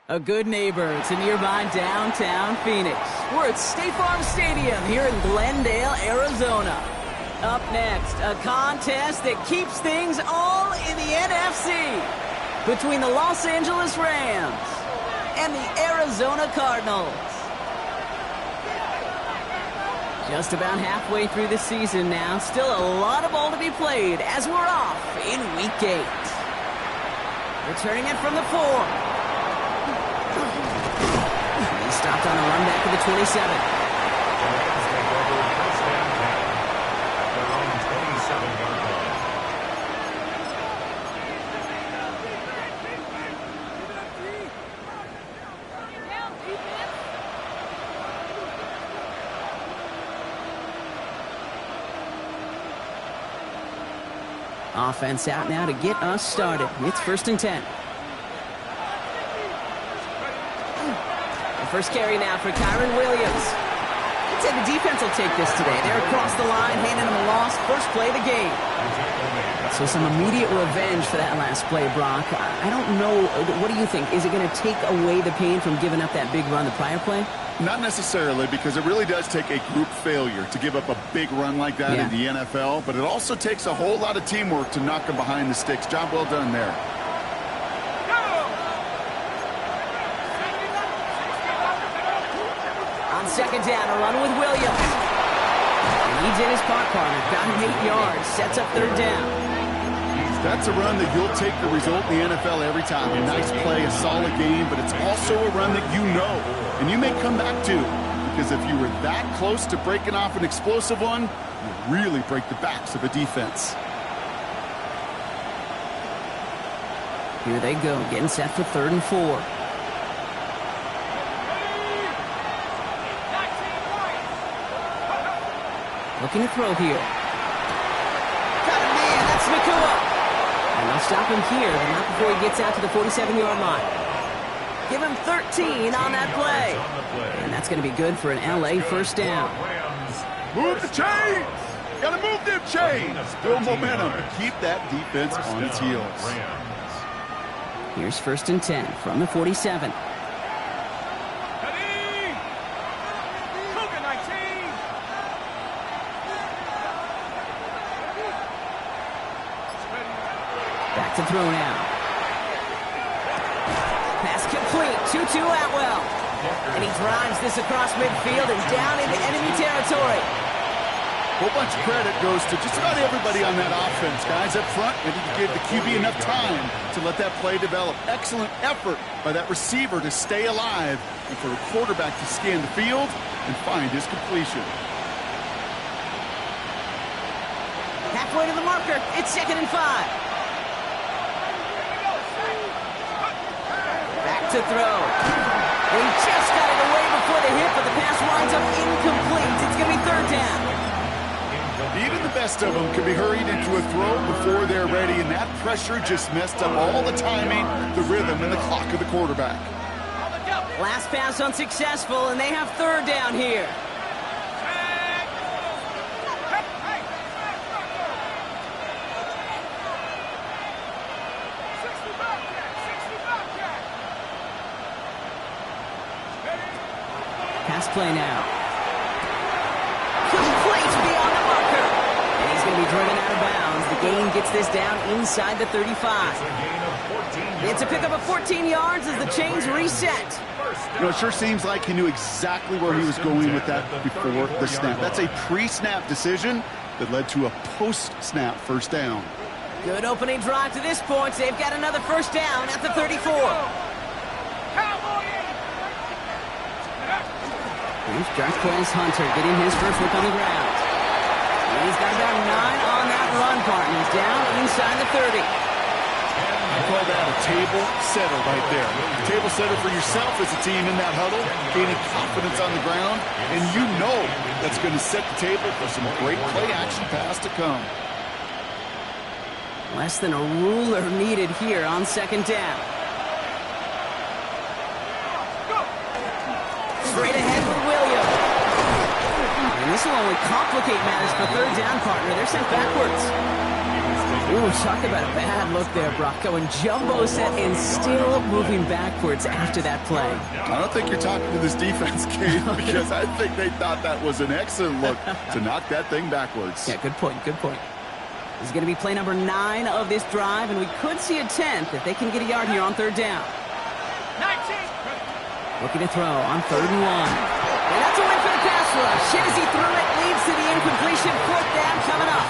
A good neighbor to nearby downtown Phoenix. We're at State Farm Stadium here in Glendale, Arizona. Up next, a contest that keeps things all in the NFC between the Los Angeles Rams and the Arizona Cardinals. Just about halfway through the season now. Still a lot of ball to be played as we're off in Week 8. Returning it from the 4. Stopped on the run back to the 27. Offense out now to get us started. It's 1st and 10. First carry now for Kyren Williams. I'd say the defense will take this today. They're across the line, handing them a loss. First play of the game. So some immediate revenge for that last play, Brock. I don't know. What do you think? Is it going to take away the pain from giving up that big run the prior play? Not necessarily, because it really does take a group failure to give up a big run like that in the NFL. But it also takes a whole lot of teamwork to knock them behind the sticks. Job well done there. Second down, a run with Williams. And he did his part, partner. Got him 8 yards. Sets up 3rd down. That's a run that you'll take the result in the NFL every time. A nice play, a solid game, but it's also a run that you know and you may come back to. Because if you were that close to breaking off an explosive one, you really break the backs of a defense. Here they go, getting set for 3rd and 4. Looking to throw here. Got a man, that's Nacua. And they'll stop him here, but not before he gets out to the 47-yard line. Give him 13 on that play. And that's going to be good for an LA first down. Move the chains! Gotta move them chains! Build momentum. Keep that defense on its heels. Here's 1st and 10 from the 47. To throw now. Pass complete. 2-2 Atwell. And he drives this across midfield and down into enemy territory. A whole bunch of credit goes to just about everybody on that offense. Guys up front, maybe you gave the QB enough time to let that play develop. Excellent effort by that receiver to stay alive and for the quarterback to scan the field and find his completion. Halfway to the marker. It's 2nd and 5. To throw. He just got it away before the hit, but the pass winds up incomplete. It's going to be 3rd down. Even the best of them can be hurried into a throw before they're ready, and that pressure just messed up all the timing, the rhythm, and the clock of the quarterback. Last pass unsuccessful, and they have 3rd down here. Pass play now. Complete beyond the marker. And he's going to be driven out of bounds. The gain gets this down inside the 35. It's a pickup of 14 yards as the chains reset. You know, it sure seems like he knew exactly where he was going with that before the snap. That's a pre-snap decision that led to a post-snap first down. Good opening drive to this point. They've got another first down at the 34. Here's Jarquez Hunter getting his first look on the ground. He's got about 9 on that run, partners. Down inside the 30. I call that a table setter right there. Table setter for yourself as a team in that huddle, gaining confidence on the ground, and you know that's going to set the table for some great play-action pass to come. Less than a ruler needed here on 2nd down. Straight ahead with Williams. And this will only complicate matters for 3rd down, partner. They're sent backwards. Ooh, talk about a bad look there, Brock. Going jumbo set and still moving backwards after that play. I don't think you're talking to this defense, Kate, because I think they thought that was an excellent look to knock that thing backwards. Yeah, good point, good point. This is going to be play number 9 of this drive, and we could see a 10th if they can get a yard here on 3rd down. 19. Looking to throw on 3rd and 1. And that's a win for the pass rush. Hennessy threw it, leads to the incompletion. 4th down coming up.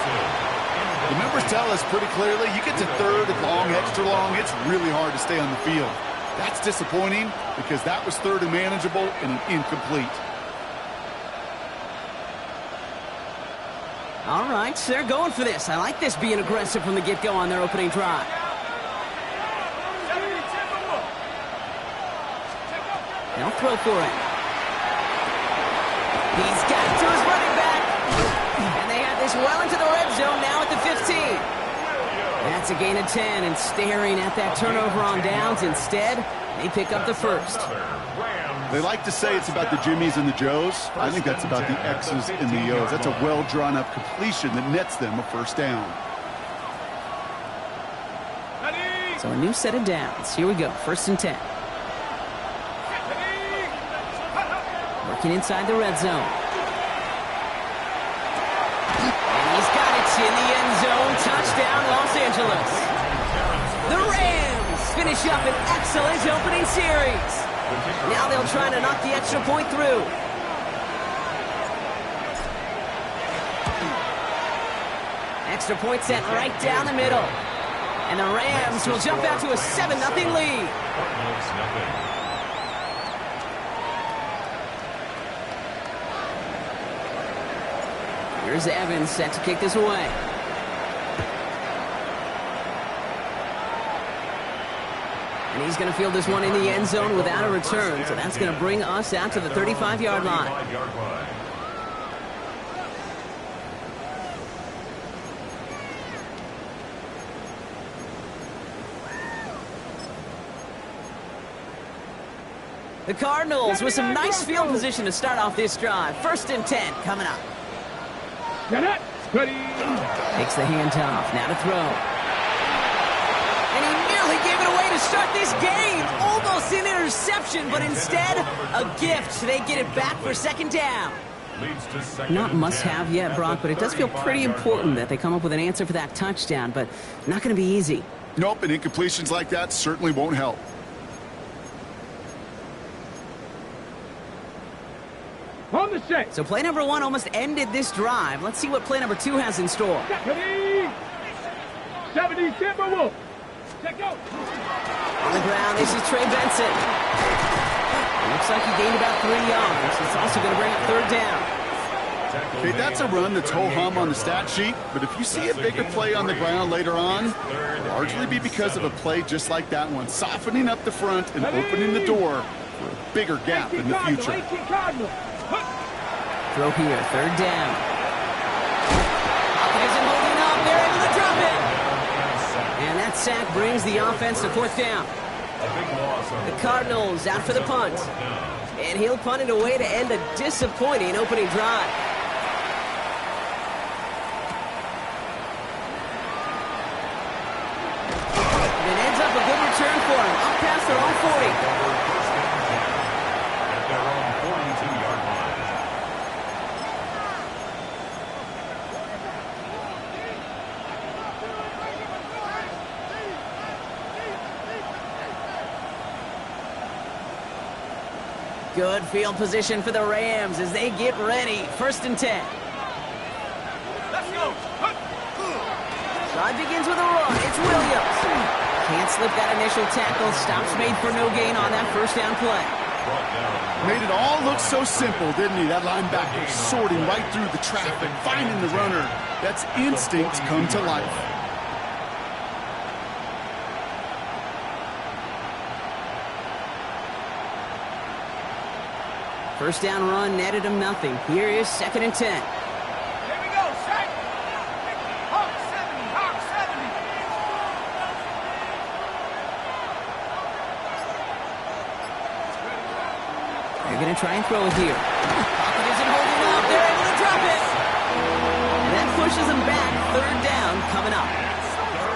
The numbers tell us pretty clearly, you get to 3rd and long, extra long, it's really hard to stay on the field. That's disappointing because that was 3rd and manageable and an incomplete. All right, so they're going for this. I like this being aggressive from the get-go on their opening drive. They'll throw for it. He's got it to his running back. And they have this well into the red zone now at the 15. That's a gain of 10, and staring at that turnover on downs. Instead, they pick up the first. They like to say it's about the Jimmies and the Joes. I think that's about the X's and the O's. That's a well-drawn-up completion that nets them a first down. So a new set of downs. Here we go, 1st and 10. Working inside the red zone. And he's got it in the end zone. Touchdown, Los Angeles. The Rams finish up an excellent opening series. Now they'll try to knock the extra point through. Extra point set right down the middle. And the Rams will jump out to a 7-0 lead. Here's Evans set to kick this away. And he's going to field this one in the end zone without a return. So that's going to bring us out to the 35-yard line. The Cardinals with some nice field position to start off this drive. 1st and 10 coming up. Takes the handoff. Now to throw. And he nearly gave it away to start this game. Almost an interception, but instead, a gift. They get it back for 2nd down. Not must-have yet, Brock, but it does feel pretty important that they come up with an answer for that touchdown, but not going to be easy. Nope, and incompletions like that certainly won't help. So play number 1 almost ended this drive. Let's see what play number 2 has in store. 70 Timberwolves. On the ground, this is Trey Benson. It looks like he gained about 3 yards. It's also going to bring up 3rd down. Okay, that's a run that's ho-hum on the stat sheet, but if you see a bigger play on the ground later on, it'll largely be because of a play just like that one, softening up the front and opening the door for a bigger gap in the future. Throw here, 3rd down. Hopkins holding up, they're able to drop it. And that sack brings the offense to 4th down. The Cardinals out for the punt. And he'll punt it away to end a disappointing opening drive. And it ends up a good return for him. Up past their own 40. At their own 42-yard line. Good field position for the Rams as they get ready. 1st and 10. Let's go. Drive begins with a run. It's Williams. Can't slip that initial tackle. Stops made for no gain on that 1st down play. Made it all look so simple, didn't he? That linebacker sorting right through the traffic, finding the runner. That's instinct come to life. First down run netted him nothing. Here is 2nd and 10. Here we go, Shaq. Hawk 70, Hawk 70. They're going to try and throw it here. Pocket isn't holding up. They're able to drop it. And that pushes them back. 3rd down coming up.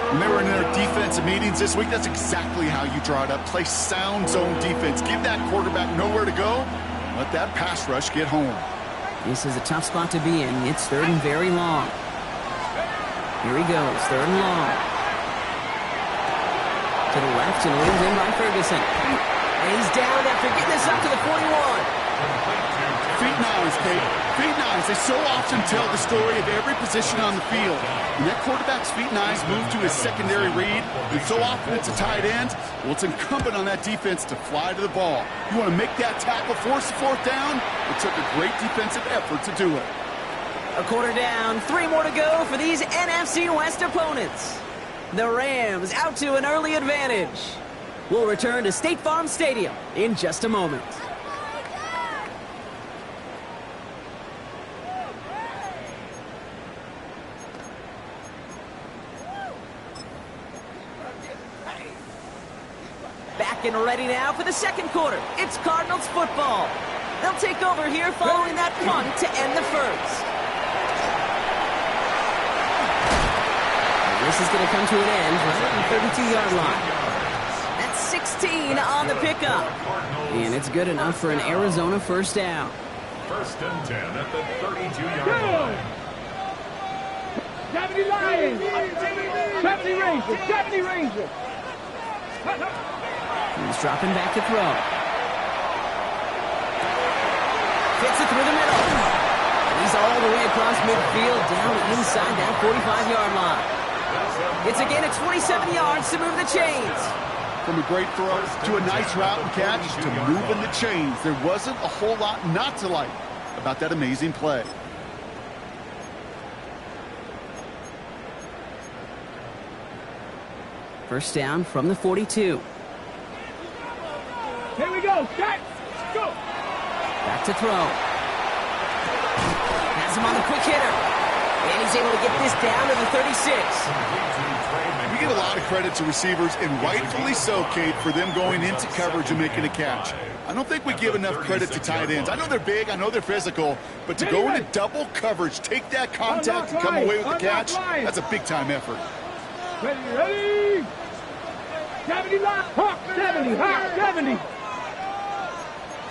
When they were in their defensive meetings this week, that's exactly how you draw it up. Play sound zone defense. Give that quarterback nowhere to go. Let that pass rush get home. This is a tough spot to be in. It's third and very long. Here he goes, third and long. To the left and leans in by Ferguson. And he's down after getting this up to the 41. Feet nines, Kate. Feet nines. They so often tell the story of every position on the field. When that quarterback's feet nines move to his secondary read, and so often it's a tight end, well, it's incumbent on that defense to fly to the ball. You want to make that tackle, force the fourth down? It took a great defensive effort to do it. A quarter down, 3 more to go for these NFC West opponents. The Rams out to an early advantage. We'll return to State Farm Stadium in just a moment. Back and ready now for the second quarter. It's Cardinals football. They'll take over here following that punt to end the first. This is going to come to an end right at the 32-yard line. That's 16 on the pickup. And it's good enough for an Arizona first down. First and 10 at the 32-yard line. 70 Lions! 70 Rangers! 70 Rangers! He's dropping back to throw. Gets it through the middle. He's all the way across midfield down inside that 45-yard line. It's again at 27 yards to move the chains. From a great throw to a nice route and catch to moving the chains. There wasn't a whole lot not to like about that amazing play. First down from the 42. Here we go, set, go! Back to throw. Has him on the quick hitter. And he's able to get this down to the 36. We give a lot of credit to receivers, and rightfully so, Kate, for them going into coverage and making a catch. I don't think we give enough credit to tight ends. I know they're big, I know they're physical, but to go into double coverage, take that contact and come away with the catch, that's a big-time effort. Ready! 70 Lions! Hawk 70! Hawk 70!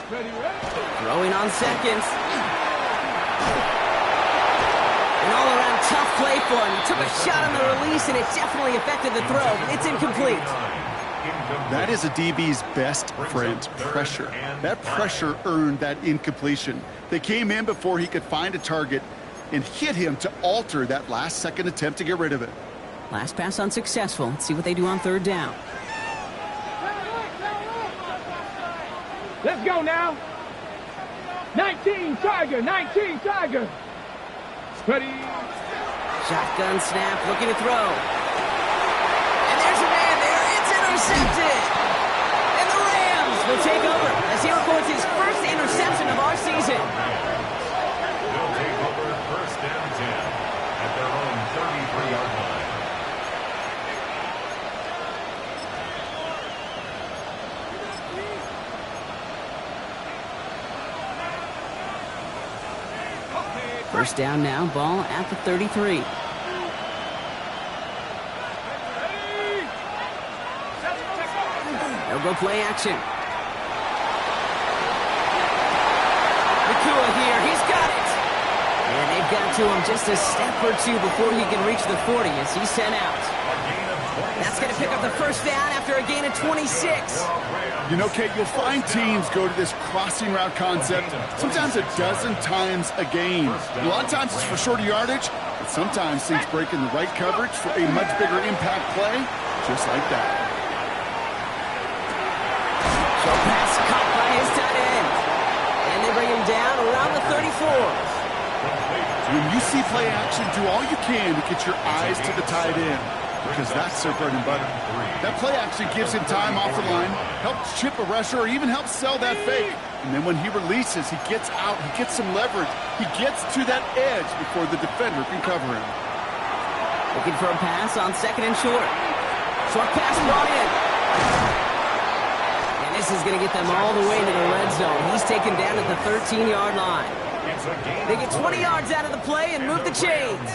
Ready? Throwing on seconds. An all-around tough play for him. He took a shot on the release, and it definitely affected the throw, but it's incomplete. That is a DB's best friend, pressure. That pressure earned that incompletion. They came in before he could find a target and hit him to alter that last-second attempt to get rid of it. Last pass unsuccessful. Let's see what they do on third down. Let's go now! 19 Tiger! 19 Tiger! Ready? Shotgun snap, looking to throw. And there's a man there. It's intercepted. And the Rams will take over as he records his first interception of our season. They'll take over first and 10 at their own 33-yard line. First down now, ball at the 33. They'll go play action. Nakua here, he's got it. And they've got to him just a step or two before he can reach the 40 as he's sent out. That's going to pick up the first down after a gain of 26. You know, Kate, you'll find teams go to this crossing route concept sometimes a dozen times a game. A lot of times it's for shorter yardage, but sometimes things break in the right coverage for a much bigger impact play, just like that. Short pass caught by his tight end. And they bring him down around the 34. When you see play action, do all you can to get your eyes to the tight end, because that's their bread and butter. That play action gives him time off the line, helps chip a rusher, or even helps sell that fake. And then when he releases, he gets out, he gets some leverage. He gets to that edge before the defender can cover him. Looking for a pass on second and short. Short pass brought in. And this is going to get them all the way to the red zone. He's taken down at the 13-yard line. They get 20 yards out of the play and move the chains.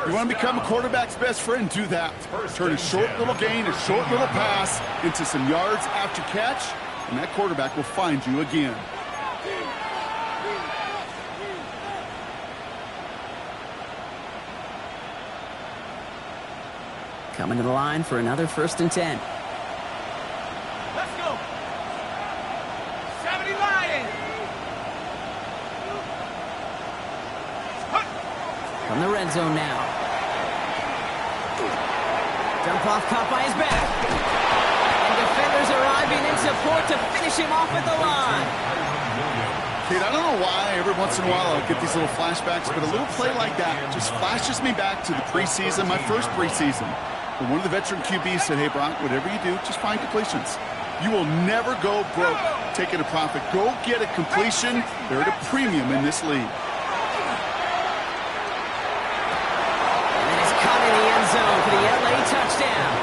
You want to become a quarterback's best friend? Do that. Turn a short little gain, a short little pass into some yards after catch, and that quarterback will find you again. Coming to the line for another 1st and 10. Let's go. 70 Lions. From the red zone now. Dump off caught by his back. And defenders arriving in support to finish him off at the line. Kate, I don't know why every once in a while I'll get these little flashbacks, but a little play like that just flashes me back to the preseason, my first preseason. But one of the veteran QBs said, hey, Brock, whatever you do, just find completions. You will never go broke taking a profit. Go get a completion. They're at a premium in this league. And then it's caught in the end zone for the LA touchdown.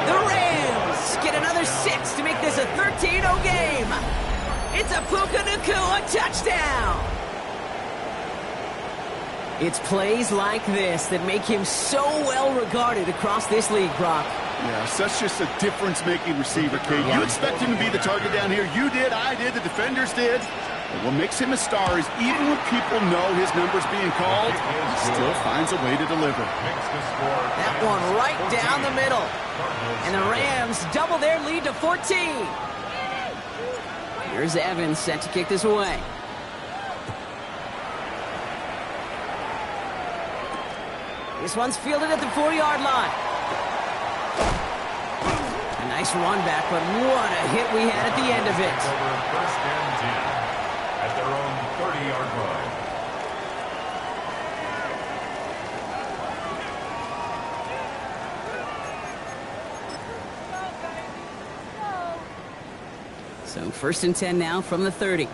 The Rams get another 6 to make this a 13-0 game. It's a Puka Nacua touchdown. It's plays like this that make him so well regarded across this league, Brock. Yeah, such just a difference-making receiver, Kate. You expect him to be the target down here. You did, I did, the defenders did. But what makes him a star is even when people know his number's being called, he still finds a way to deliver. That one right down the middle. And the Rams double their lead to 14. Here's Evans set to kick this away. This one's fielded at the 4-yard line. A nice run back, but what a hit we had at the end of it. First and 10 at their own 30-yard line. So 1st and 10 now from the 30.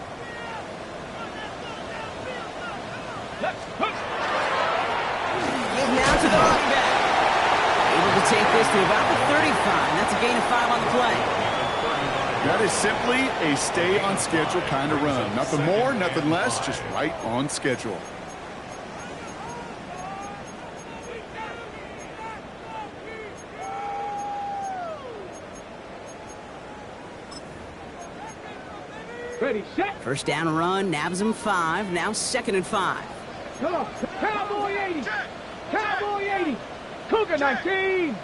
Now to the running back. Able to take this to about the 35. That's a gain of 5 on the play. That is simply a stay-on-schedule kind of run. Nothing more, nothing less, just right on schedule. Ready, set. 1st down run, nabs him 5. Now 2nd and 5. Come on. Cowboy 80. Cowboy 80. Cougar 19.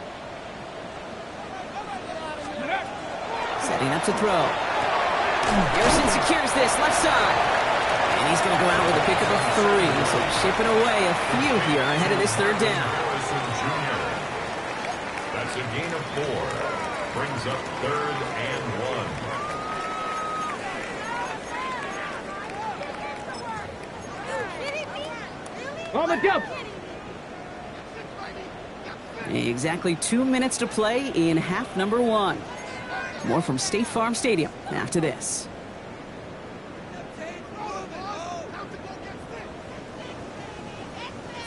Setting up to throw. Harrison secures this left side. And he's going to go out with a pick of a 3. So chipping away a few here ahead of this 3rd down. Harrison Jr. That's a gain of 4. Brings up 3rd and 1. On the jump. Exactly 2 minutes to play in half number 1. More from State Farm Stadium after this.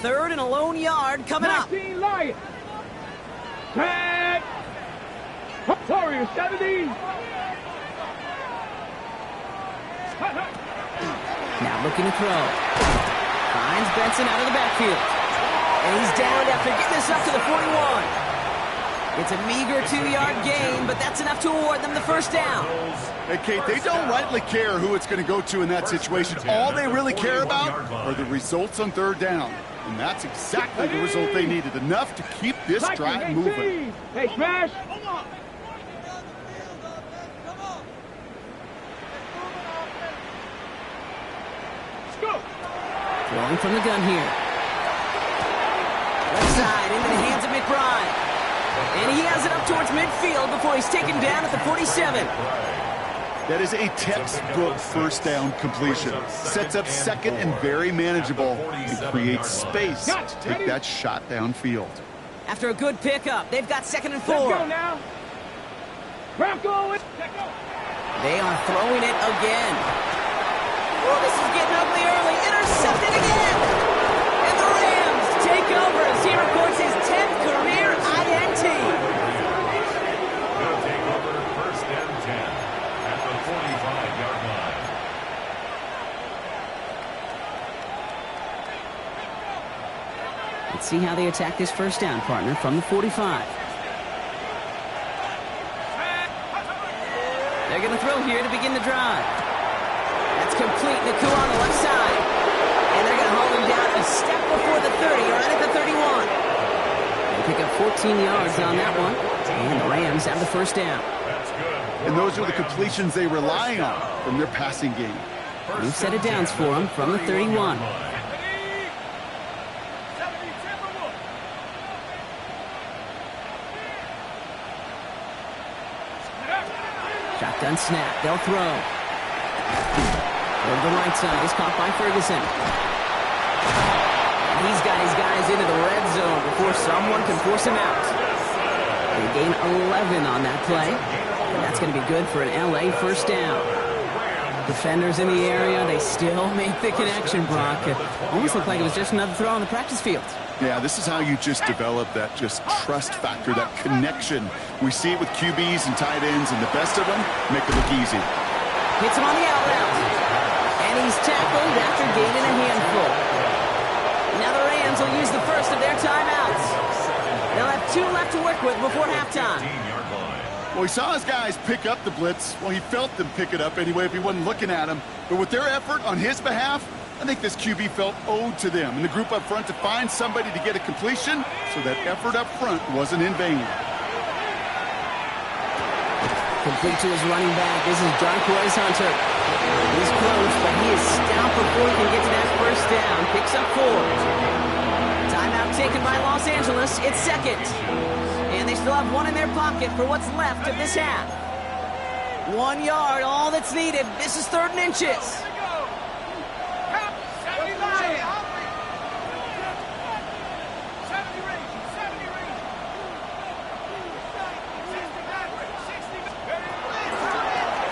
Third and a lone yard coming up. 19 Lions. Tag. Warrior 70. Now looking to throw. Finds Benson out of the backfield. And he's down after getting this up to the 41. It's a meager 2-yard gain, but that's enough to award them the 1st down. Hey, Kate, they don't rightly care who it's going to go to in that situation. All they really care about are the results on 3rd down. And that's exactly the result they needed. Enough to keep this drive moving. Hey, Smash. Throwing from the gun here. Left side into the hands of McBride. And he has it up towards midfield before he's taken down at the 47. That is a textbook 1st down completion. Sets up 2nd and very manageable and creates space to take that shot downfield. After a good pickup, they've got 2nd and 4. Let's go now. Bronco. They are throwing it again. Oh, this is getting ugly early. Intercepted again. And the Rams take over as he records his 10th career INT. They'll take over 1st and 10 at the 45-yard line. Let's see how they attack this first down, partner, from the 45. They're going to throw here to begin the drive. That's complete. Nacua on the left side. And they're going to hold him down a step before the 30, right at the 31. They pick up 14 yards on that one. And the Rams have the first down. And those are the completions they rely on from their passing game. New set of downs for them from the 31. Shotgun snap. They'll throw. Over the right side is caught by Ferguson. And he's got his guys into the red zone before someone can force him out. They gain 11 on that play. And that's going to be good for an LA first down. Defenders in the area, they still make the connection, Brock. It almost looked like it was just another throw on the practice field. Yeah, this is how you just develop that just trust factor, that connection. We see it with QBs and tight ends, and the best of them make it look easy. Hits him on the out route. And he's tackled after gaining a handful. Now the Rams will use the first of their timeouts. They'll have 2 left to work with before halftime. Well, he saw his guys pick up the blitz. Well, he felt them pick it up anyway if he wasn't looking at him. But with their effort on his behalf, I think this QB felt owed to them and the group up front to find somebody to get a completion so that effort up front wasn't in vain. Complete to his running back. This is Jarquez Hunter. He's close, but he is stout before he can get to that first down. Picks up 4. Timeout taken by Los Angeles. It's second. And they still have 1 in their pocket for what's left of this half. 1 yard, all that's needed. This is 3rd and inches.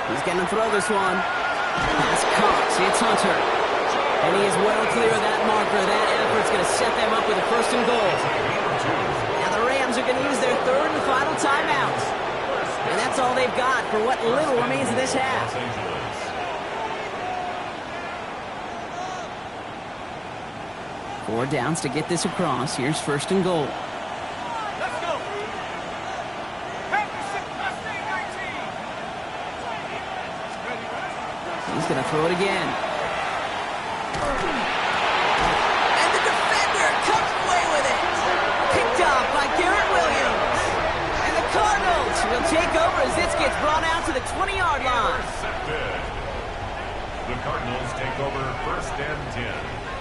He's going to throw this one. Pass caught. It's Hunter. And he is well clear of that marker. That effort's going to set them up with a 1st and goal. Now the Rams are going to use their 3rd and final timeout. And that's all they've got for what little remains of this half. Four downs to get this across. Here's 1st and goal. He's going to throw it again. And the defender comes away with it. Picked off by Garrett Williams. And the Cardinals will take over as this gets brought out to the 20-yard line. The Cardinals take over 1st and 10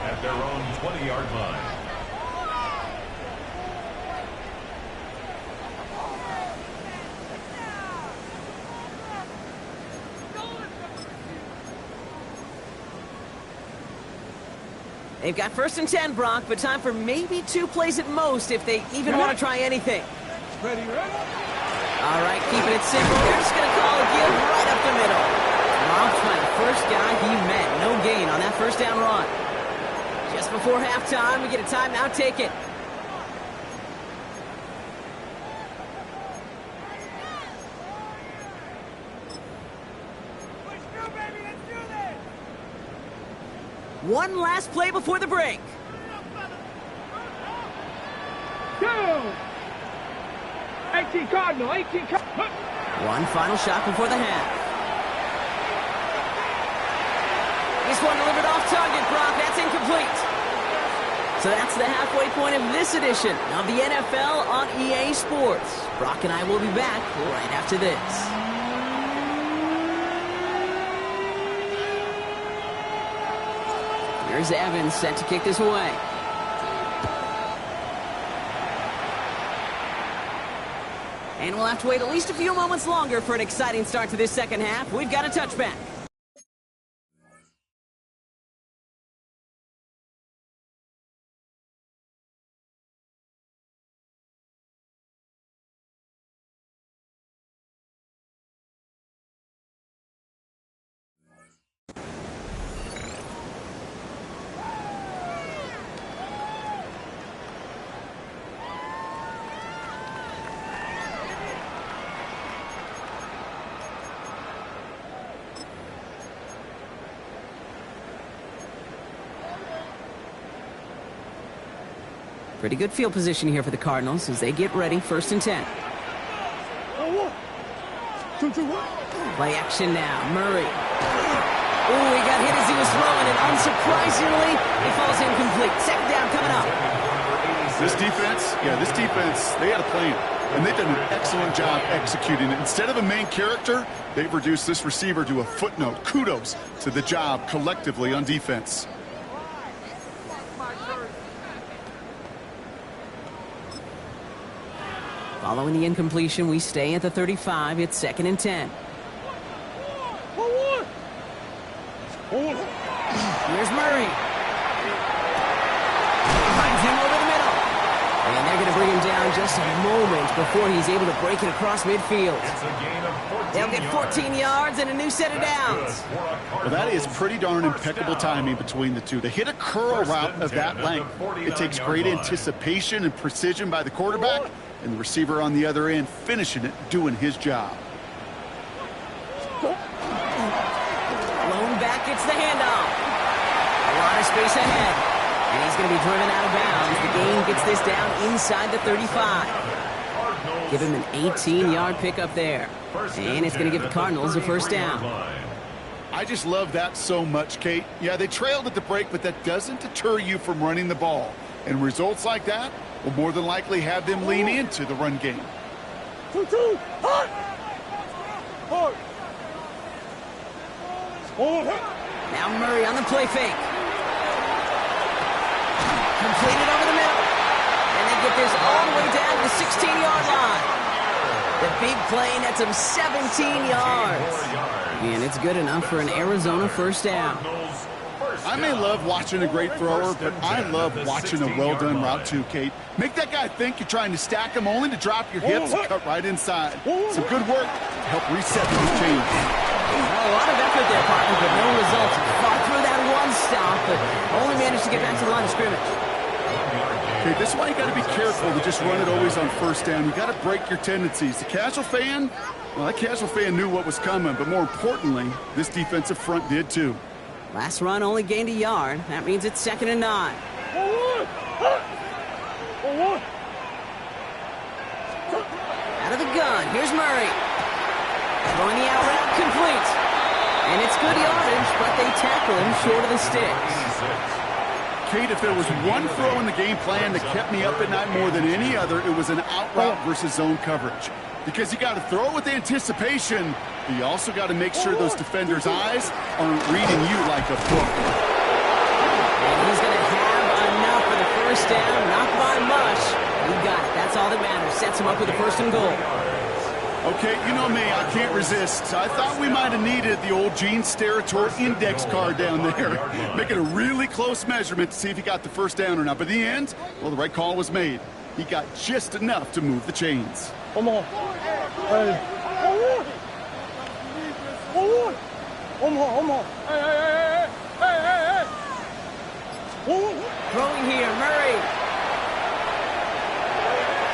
at their own 20-yard line. They've got 1st and 10, Brock, but time for maybe 2 plays at most if they even want to try anything. Ready. All right, keeping it simple. They're just going to call a give right up the middle. Robbed by the first guy he met. No gain on that 1st down run. Just before halftime, we get a timeout taken. One last play before the break. 18 Cardinal, 18 Cardinal. One final shot before the half. This one delivered off target, Brock. That's incomplete. So that's the halfway point of this edition of the NFL on EA Sports. Brock and I will be back right after this. Here's Evans set to kick this away. And we'll have to wait at least a few moments longer for an exciting start to this second half. We've got a touchback. Pretty good field position here for the Cardinals as they get ready, 1st and 10. Play action now. Murray. Oh, he got hit as he was throwing, and unsurprisingly, it falls incomplete. 2nd down coming up. This defense, they had a plan, and they've done an excellent job executing it. Instead of a main character, they've reduced this receiver to a footnote. Kudos to the job collectively on defense. Following the incompletion, we stay at the 35. It's 2nd and 10. Here's Murray. Finds him over the middle. And they're going to bring him down just a moment before he's able to break it across midfield. It's a gain of 14 They'll get 14 yards and a new set of downs. Well, that is pretty darn impeccable timing between the two. To hit a curl route of that length, it takes great anticipation and precision by the quarterback, and the receiver on the other end finishing it, doing his job. Lone back gets the handoff. A lot of space ahead. And he's going to be driven out of bounds. The game gets this down inside the 35. Give him an 18-yard pickup there. And it's going to give the Cardinals a 1st down. I just love that so much, Kate. Yeah, they trailed at the break, but that doesn't deter you from running the ball. And results like that will more than likely have them lean into the run game. Now Murray on the play fake. Completed over the middle. And they get this all the way down to the 16-yard line. The big play nets him 17 yards. And it's good enough for an Arizona 1st down. I may love watching a great thrower, but I love watching a well-done route too, Kate. Make that guy think you're trying to stack him only to drop your hips and cut right inside. Some good work to help reset those chains. Well, a lot of effort there, partner, but no results. Fought through that one stop, but only managed to get back to the line of scrimmage. Okay, this is why you got to be careful to just run it always on 1st down. You got to break your tendencies. The casual fan, well, that casual fan knew what was coming, but more importantly, this defensive front did too. Last run only gained a yard. That means it's 2nd and 9. Out of the gun, here's Murray. Throwing the out route complete. And it's good yardage, but they tackle him short of the sticks. Kate, if there was one throw in the game plan that kept me up at night more than any other, it was an out route versus zone coverage. Because you got to throw it with anticipation, but you also got to make sure those defenders' eyes aren't reading you like a book. And he's going to have enough for the 1st down, not by much. He got it. That's all that matters. Sets him up with a 1st and goal. Okay, you know me, I can't resist. I thought we might have needed the old Gene Steratore index card down there. Making a really close measurement to see if he got the 1st down or not. But in the end, well, the right call was made. He got just enough to move the chains. Come on. Hey. Hey. Throwing here, Murray.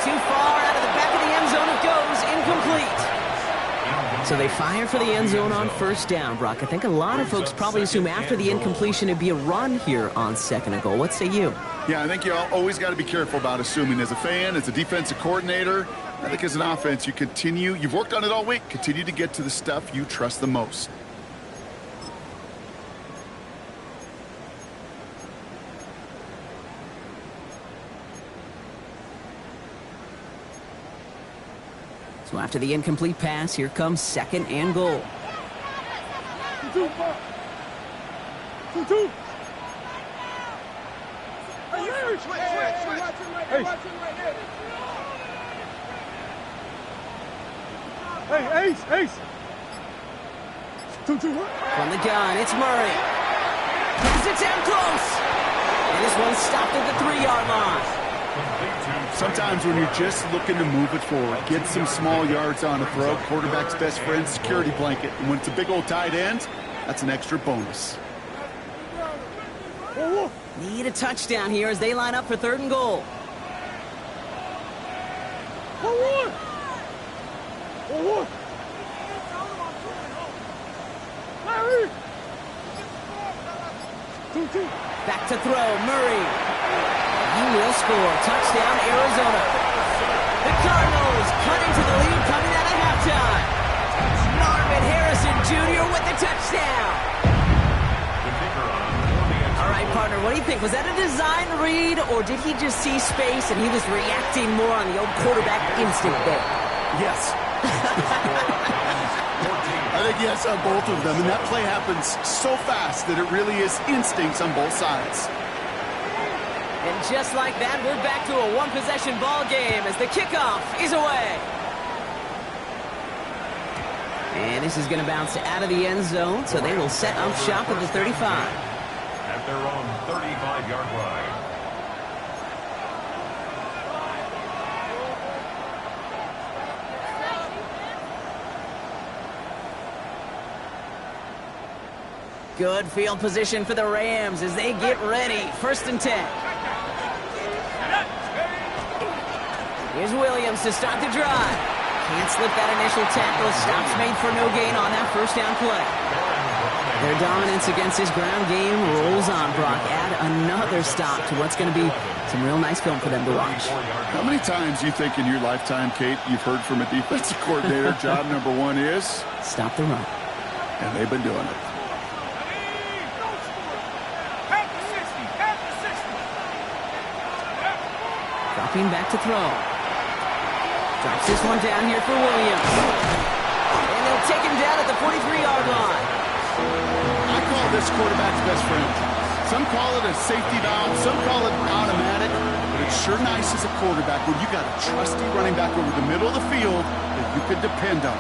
Too far out of the back of the end zone it goes, incomplete. So they fire for the end zone on 1st down, Brock. I think a lot of folks probably assume after the incompletion it'd be a run here on 2nd and goal. What say you? Yeah, I think you always got to be careful about assuming. As a fan, as a defensive coordinator, I think as an offense, you've worked on it all week, continue to get to the stuff you trust the most. So after the incomplete pass, here comes 2nd and goal. Hey, Ace. From the gun, it's Murray. Brings it down close. And this one stopped at the 3-yard line. Sometimes when you're just looking to move it forward, get some small yards on a throw, quarterback's best friend, security blanket. And when it's a big old tight end, that's an extra bonus. Need a touchdown here as they line up for 3rd and goal. Back to throw, Murray. he will score. Touchdown, Arizona. The Cardinals cut into the lead coming out of halftime. Marvin Harrison Jr. with the touchdown. All right, partner, what do you think? Was that a design read, or did he just see space and he was reacting more on the old quarterback instinct there? Yes. I think yes on both of them, and that play happens so fast that it really is instincts on both sides. And just like that, we're back to a one-possession ball game as the kickoff is away. And this is going to bounce out of the end zone, so they will set up shop at the 35. At their own 35-yard line. Good field position for the Rams as they get ready. 1st and 10. Here's Williams to start the drive. Can't slip that initial tackle. Stops made for no gain on that first down play. Their dominance against his ground game rolls on, Brock. Add another stop to what's going to be some real nice film for them to watch. How many times do you think in your lifetime, Kate, you've heard from a defensive coordinator, job number one is? Stop the run. And they've been doing it. Dropping back to throw. Drops this one down here for Williams. And they'll take him down at the 43-yard line. I call this quarterback's best friend. Some call it a safety valve, some call it automatic, but it's sure nice as a quarterback when you got a trusty running back over the middle of the field that you could depend on.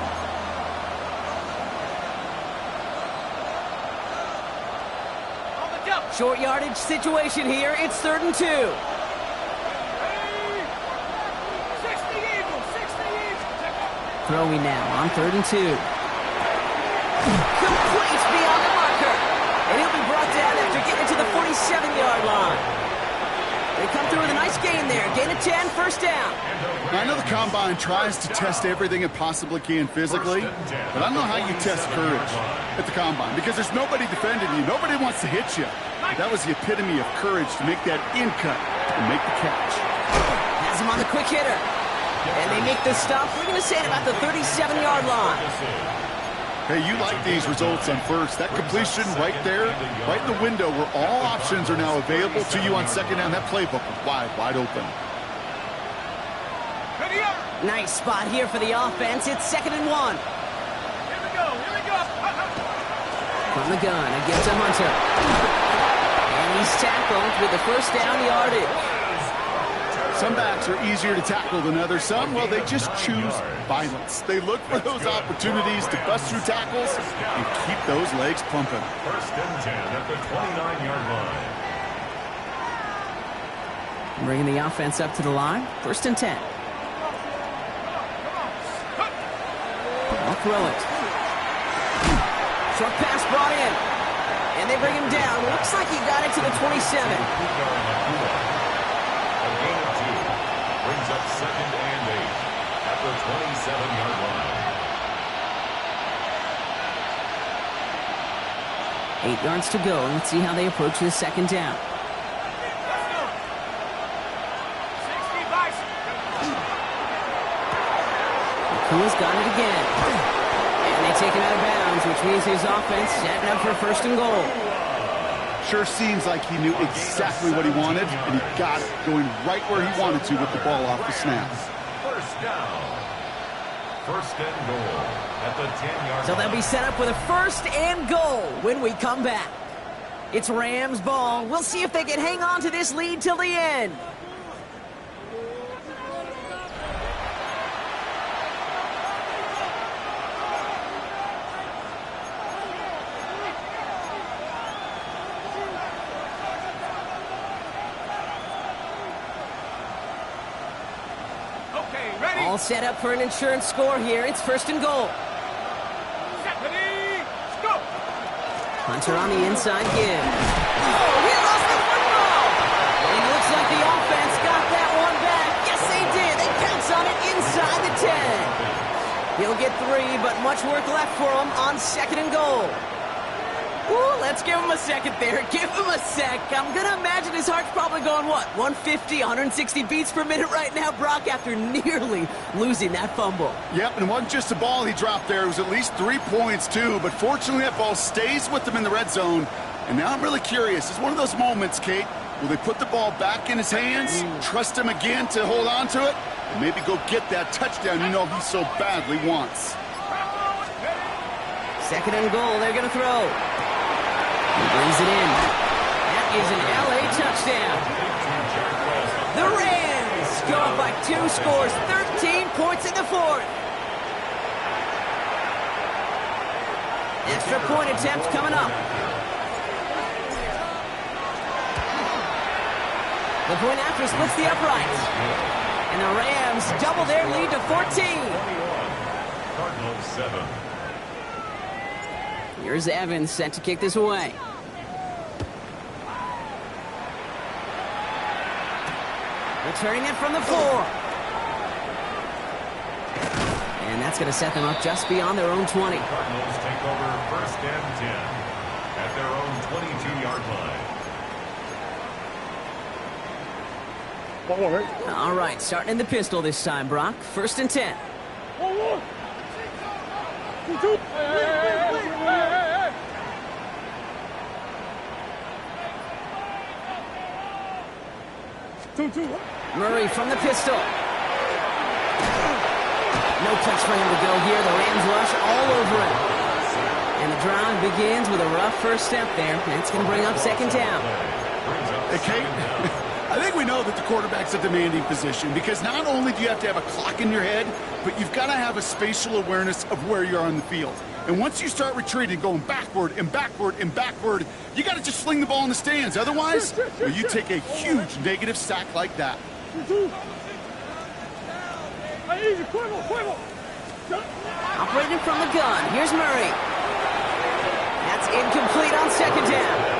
Short yardage situation here. It's 3rd and 2. Throwing now on 3rd and 2. Complete beyond the marker. And he'll be brought down after getting to the 47-yard line. They come through with a nice gain there. Gain of 10, 1st down. Now, I know the Combine tries to test everything it possibly can physically, but I don't know how you test courage at the Combine because there's nobody defending you. Nobody wants to hit you. That was the epitome of courage to make that in cut and make the catch. Has him on the quick hitter. And they make the stop. We're going to say it about the 37-yard line. Hey, you like these results on first. That completion right there, right in the window where all options are now available to you on 2nd down. That playbook was wide open. Nice spot here for the offense. It's 2nd and 1. Here we go. From the gun against a Hunter. And he's tackled with the 1st down yardage. Some backs are easier to tackle than others. Some, well, they just choose violence. They look for those opportunities to bust through tackles and keep those legs pumping. 1st and 10 at the 29-yard line. Bringing the offense up to the line. 1st and 10. I'll throw it. Short pass brought in. And they bring him down. Looks like he got it to the 27. Brings up 2nd and 8 at the 27-yard line. 8 yards to go. Let's see how they approach this 2nd down. Kua's got it again. And they take him out of bounds, which means his offense setting up for 1st and goal. Sure seems like he knew exactly what he wanted, and he got it going right where he wanted to with the ball off the snap. 1st down. 1st and goal at the 10-yard line. So they'll be set up with a 1st and goal when we come back. It's Rams ball. We'll see if they can hang on to this lead till the end. All set up for an insurance score here. It's 1st and goal. Hunter on the inside give. Oh, he lost the football! And it looks like the offense got that one back. Yes, they did. They pounce on it inside the 10. He'll get 3, but much work left for him on 2nd and goal. Ooh, let's give him a second there. Give him a sec. I'm going to imagine his heart's probably going, what, 150, 160 beats per minute right now, Brock, after nearly losing that fumble. Yep, and it wasn't just a ball he dropped there. It was at least 3 points, too. But fortunately, that ball stays with him in the red zone. And now I'm really curious. It's one of those moments, Kate. Will they put the ball back in his hands, trust him again to hold on to it, and maybe go get that touchdown you know he so badly wants? Second and goal, they're going to throw. He brings it in. That is an LA touchdown. The Rams go up by 2 scores, 13 points in the fourth. Extra point attempt coming up. The point after splits the uprights. And the Rams double their lead to 14. Cardinals 7. Here's Evans set to kick this away. Returning it from the 4. And that's going to set them up just beyond their own 20. Cardinals take over first and 10 at their own 22-yard line. All right, starting in the pistol this time, Brock. First and 10. 2-2. Murray from the pistol. No place for him to go here. The Rams rush all over him. And the drive begins with a rough first step there. That's going to bring up second down. Hey, Kate, I think we know that the quarterback's a demanding position because not only do you have to have a clock in your head, but you've got to have a spatial awareness of where you are on the field. And once you start retreating, going backward and backward and backward, you got to just fling the ball in the stands. Otherwise, you take a huge negative sack like that. Operating from the gun. Here's Murray. That's incomplete on second down.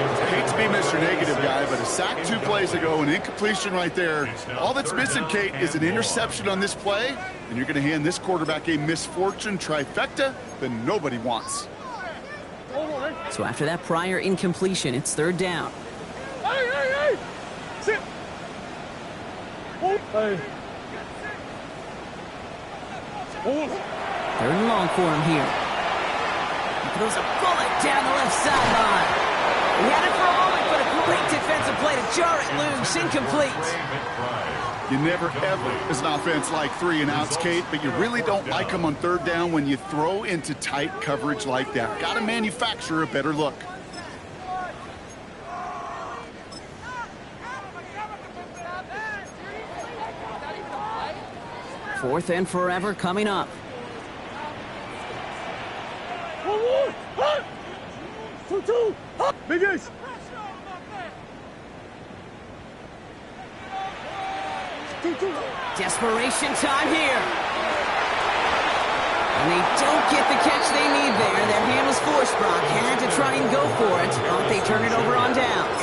I hate to be Mr. Negative guy, but a sack 2 plays ago, an incompletion right there. All that's missing, Kate, is an interception on this play, and you're going to hand this quarterback a misfortune trifecta that nobody wants. So after that prior incompletion, it's third down. Hey! Sit! Hey. Third and long for him here. He throws a bullet down the left sideline. He had it for a moment, but a great defensive play to jar it loose. Incomplete. You never, ever, as an offense, like 3 and outs, Kate, but you really don't like them on third down when you throw into tight coverage like that. Got to manufacture a better look. Fourth and forever coming up. 2-2. Big Ace. Desperation time here. And they don't get the catch they need there. That hand was forced, Brock. Had to try and go for it. But they turn it over on downs.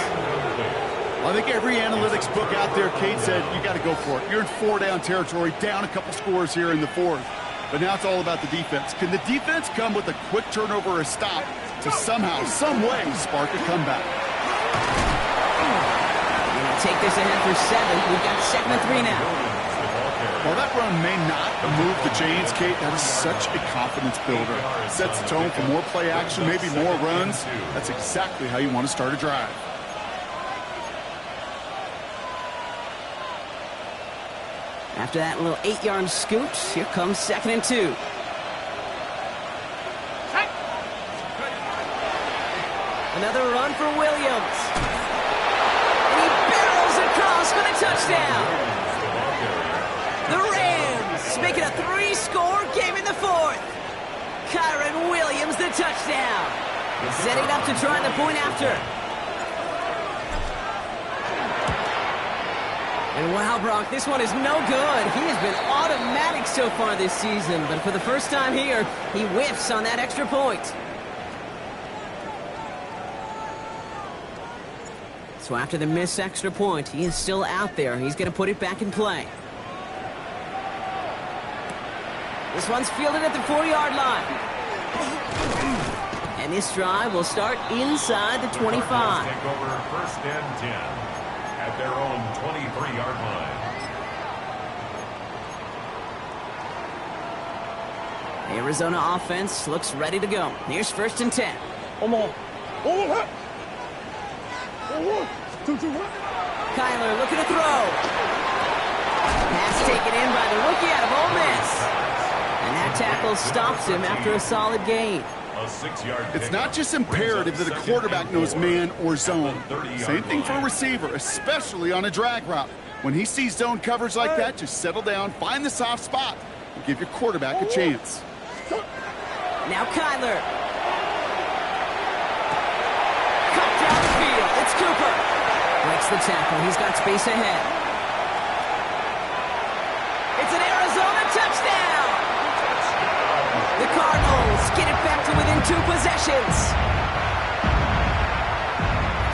I think every analytics book out there, Kate, said you got to go for it. You're in 4-down territory, down a couple scores here in the fourth. But now it's all about the defense. Can the defense come with a quick turnover or a stop to somehow, some way, spark a comeback? Take this ahead for 7. We've got 2nd and 3 now. While that run may not move the chains, Kate, that is such a confidence builder. Sets the tone for more play action, maybe more runs. That's exactly how you want to start a drive. After that little 8-yard scoot, here comes 2nd and 2. Another run for Williams. And he barrels across for the touchdown. The Rams make it a 3-score game in the fourth. Kyren Williams, the touchdown. Setting up to try the point after. And wow, Brock, this one is no good. He has been automatic so far this season, but for the first time here, he whiffs on that extra point. So after the missed extra point, he is still out there. He's going to put it back in play. This one's fielded at the 4-yard line. And this drive will start inside the 25. Take over first and 10 at their own 23-yard line. The Arizona offense looks ready to go. Here's first and 10. Kyler looking to throw. Pass taken in by the rookie out of Ole Miss. And that tackle stops him after a solid gain. A 6-yard. It's not just imperative that a quarterback knows man or zone. Same thing for a receiver, especially on a drag route. When he sees zone coverage like that, just settle down, find the soft spot, and give your quarterback a chance. Now Kyler. Cut down the field. It's Cooper. Breaks the tackle. He's got space ahead. It's an Arizona touchdown. The Cardinals get it back to within 2 possessions.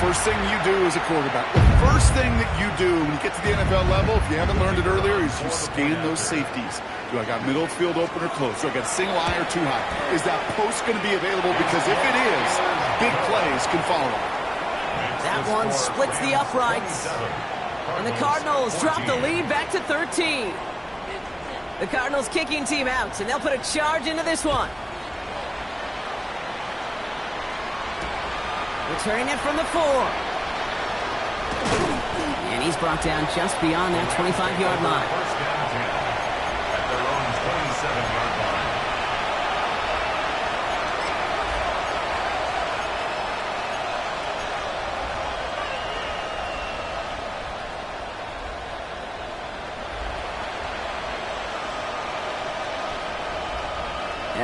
First thing you do as a quarterback, the first thing that you do when you get to the NFL level, if you haven't learned it earlier, is you scan those safeties. Do I got middle field open or close? Do I got single high or too high? Is that post going to be available? Because if it is, big plays can follow. That one splits the uprights. And the Cardinals drop the lead back to 13. The Cardinals kicking team out, and they'll put a charge into this one. Returning it from the 4. And he's brought down just beyond that 25-yard line. First down 10 at their own 27-yard line.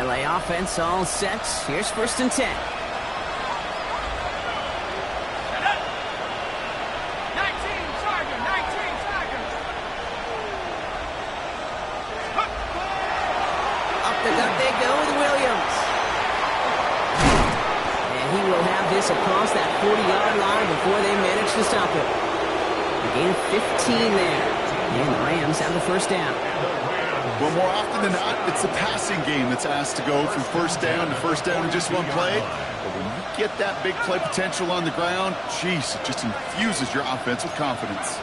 LA offense all set. Here's first and 10. 19 Chargers, 19 Chargers. Up the gut they go with Williams. And he will have this across that 40-yard line before they manage to stop it. A gain of 15 there. And the Rams have the first down. Well, more often than not, it's the passing game that's asked to go from first down to first down in just one play. But when you get that big play potential on the ground, geez, it just infuses your offense with confidence.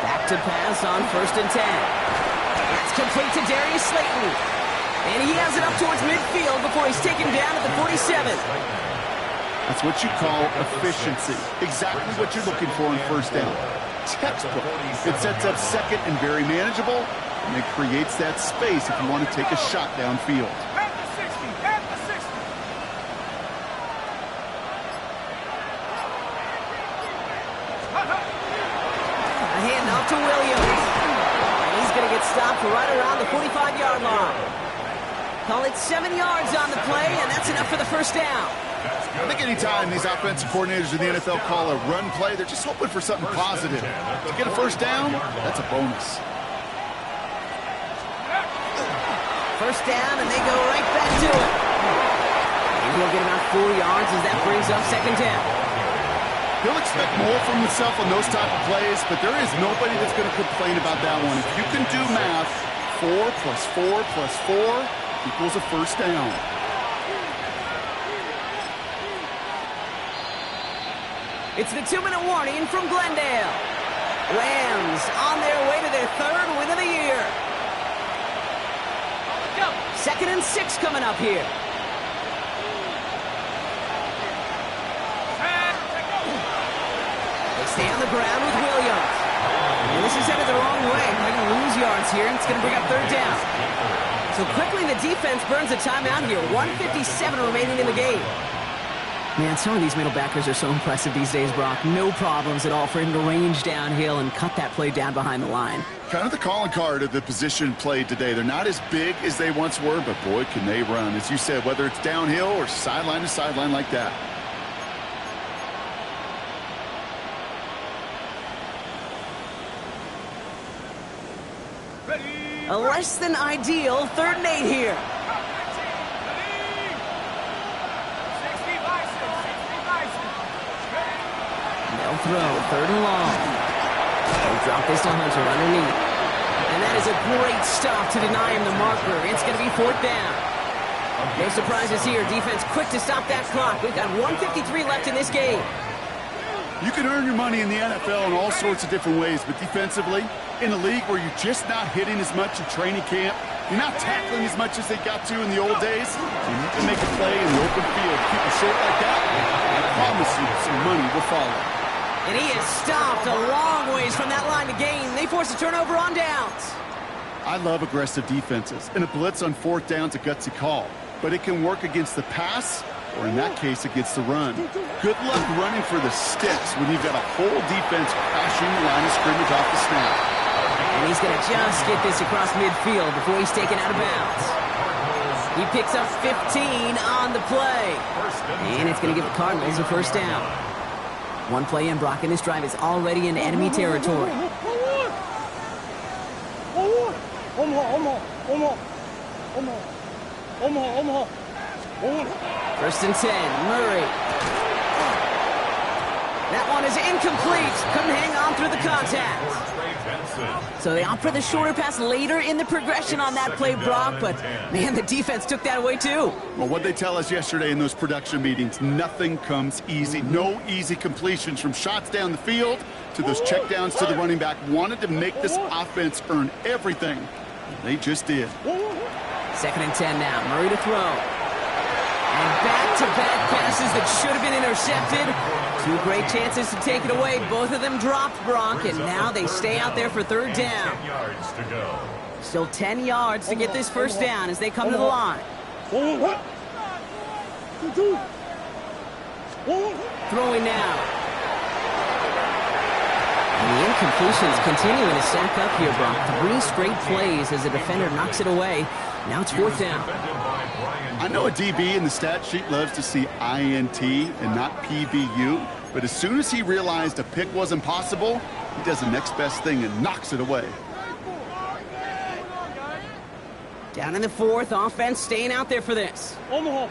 Back to pass on first and 10. That's complete to Darius Slayton. And he has it up towards midfield before he's taken down at the 47. That's what you call efficiency. Exactly what you're looking for in first down. Textbook. It sets up second and very manageable, and it creates that space if you want to take a shot downfield. At the 60, at the 60. A handoff to Williams. And he's going to get stopped right around the 45-yard line. Call it 7 yards on the play, and that's enough for the first down. I think anytime these offensive coordinators in the NFL call a run play, they're just hoping for something positive. To get a first down, that's a bonus. First down, and they go right back to it. And he'll get about 4 yards as that brings up second down. He'll expect more from himself on those type of plays, but there is nobody that's going to complain about that one. If you can do math, 4 plus 4 plus 4 equals a first down. It's the 2-minute warning from Glendale. Rams on their way to their 3rd win of the year. Go. 2nd and 6 coming up here. They stay on the ground with Williams. And this is headed the wrong way. They're going to lose yards here, and it's going to bring up 3rd down. So quickly the defense burns a timeout here. 1:57 remaining in the game. Man, some of these middle backers are so impressive these days, Brock. No problems at all for him to range downhill and cut that play down behind the line. Kind of the calling card of the position played today. They're not as big as they once were, but boy, can they run. As you said, whether it's downhill or sideline to sideline like that. A less than ideal 3rd and 8 here. They'll throw 3rd and long. They'll drop this to Hunter underneath. And that is a great stop to deny him the marker. It's going to be 4th down. No surprises here. Defense quick to stop that clock. We've got 1:53 left in this game. You can earn your money in the NFL in all sorts of different ways, but defensively, in a league where you're just not hitting as much in training camp, you're not tackling as much as they got to in the old days, you need to make a play in the open field. Keep it short like that, I promise you some money will follow. And he is stopped a long ways from that line to gain. They force a turnover on downs. I love aggressive defenses, and a blitz on 4th down's a gutsy call, but it can work against the pass, or in that case, against the run. Good luck running for the sticks when you've got a whole defense crashing the line of scrimmage off the snap. And he's going to just get this across midfield before he's taken out of bounds. He picks up 15 on the play. And it's going to give the Cardinals a first down. One play in, Brock, and this drive is already in enemy territory. First and 10, Murray. That one is incomplete. Couldn't hang on through the contact. So they opt for the shorter pass later in the progression on that play, Brock, but man, the defense took that away too. Well, what they tell us yesterday in those production meetings, nothing comes easy. No easy completions from shots down the field to those checkdowns to the running back. Wanted to make this offense earn everything. They just did. Second and 10 now. Murray to throw. And back-to-back passes that should have been intercepted. Two great chances to take it away. Both of them dropped, Brock, and now they stay out there for third down. Still 10 yards to get this first down as they come to the line. Throwing now. And the incompletions continuing to stack up here, Brock. 3 straight plays as the defender knocks it away. Now it's 4th down. I know a DB in the stat sheet loves to see INT and not PBU, but as soon as he realized a pick wasn't possible, he does the next best thing and knocks it away. Down in the 4th, offense staying out there for this. Omaha.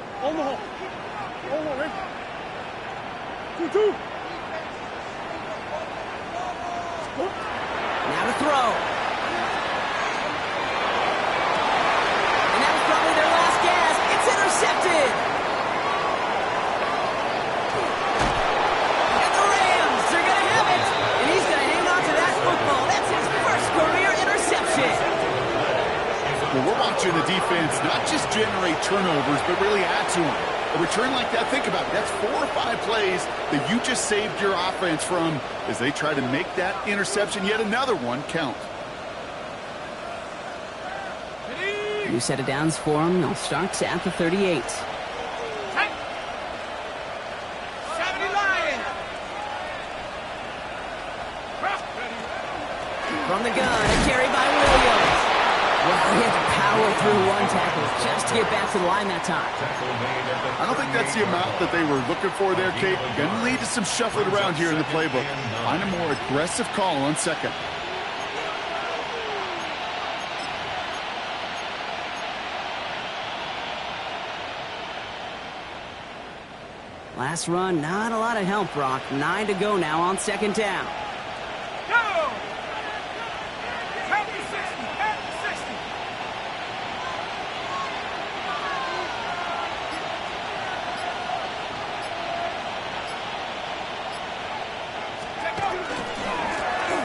Now to throw. And that was probably their last gasp. It's intercepted. And the Rams are going to have it. And he's going to hang on to that football. That's his first career interception. Well, we're watching the defense not just generate turnovers, but really add to them. A return like that, think about it, that's 4 or 5 plays that you just saved your offense from as they try to make that interception, yet another one, count. New set of downs for him. They'll start at the 38. From the gun, a carry by Williams. Well, he had to power through one tackle just to get back to the line that time. I don't think that's the amount that they were looking for there, Kate. Going to lead to some shuffling around here in the playbook. Find a more aggressive call on second. Last run, not a lot of help, Brock. 9 to go now on second down.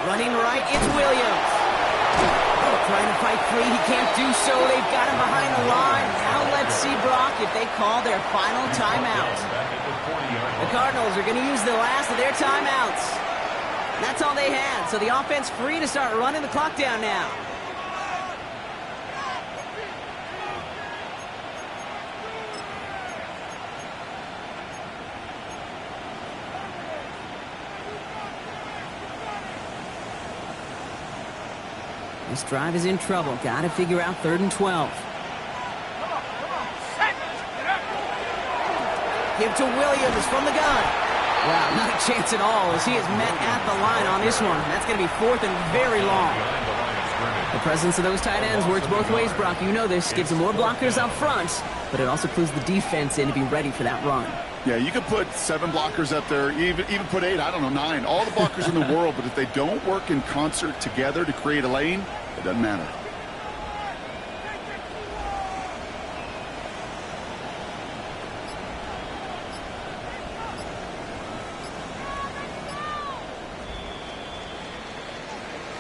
Running right, it's Williams. Trying to fight free, he can't do so. They've got him behind the line. Now let's see, Brock, if they call their final timeout. The Cardinals are going to use the last of their timeouts. That's all they had, so the offense free to start running the clock down now. This drive is in trouble. Got to figure out 3rd and 12. Give to Williams from the gun. Wow, not a chance at all as he is met at the line on this one. That's going to be 4th and very long. The presence of those tight ends works both ways, Brock. You know this. Gives them more blockers up front, but it also clues the defense in to be ready for that run. Yeah, you could put 7 blockers up there, even put 8, I don't know, 9. All the blockers in the world, but if they don't work in concert together to create a lane, it doesn't matter.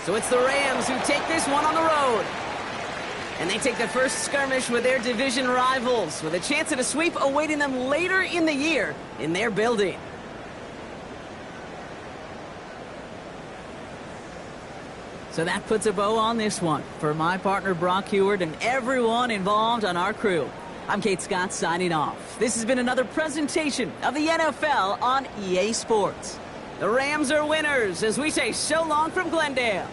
So it's the Rams who take this one on the road. And they take the first skirmish with their division rivals, with a chance at a sweep awaiting them later in the year in their building. So that puts a bow on this one. For my partner Brock Heward and everyone involved on our crew, I'm Kate Scott signing off. This has been another presentation of the NFL on EA Sports. The Rams are winners as we say so long from Glendale.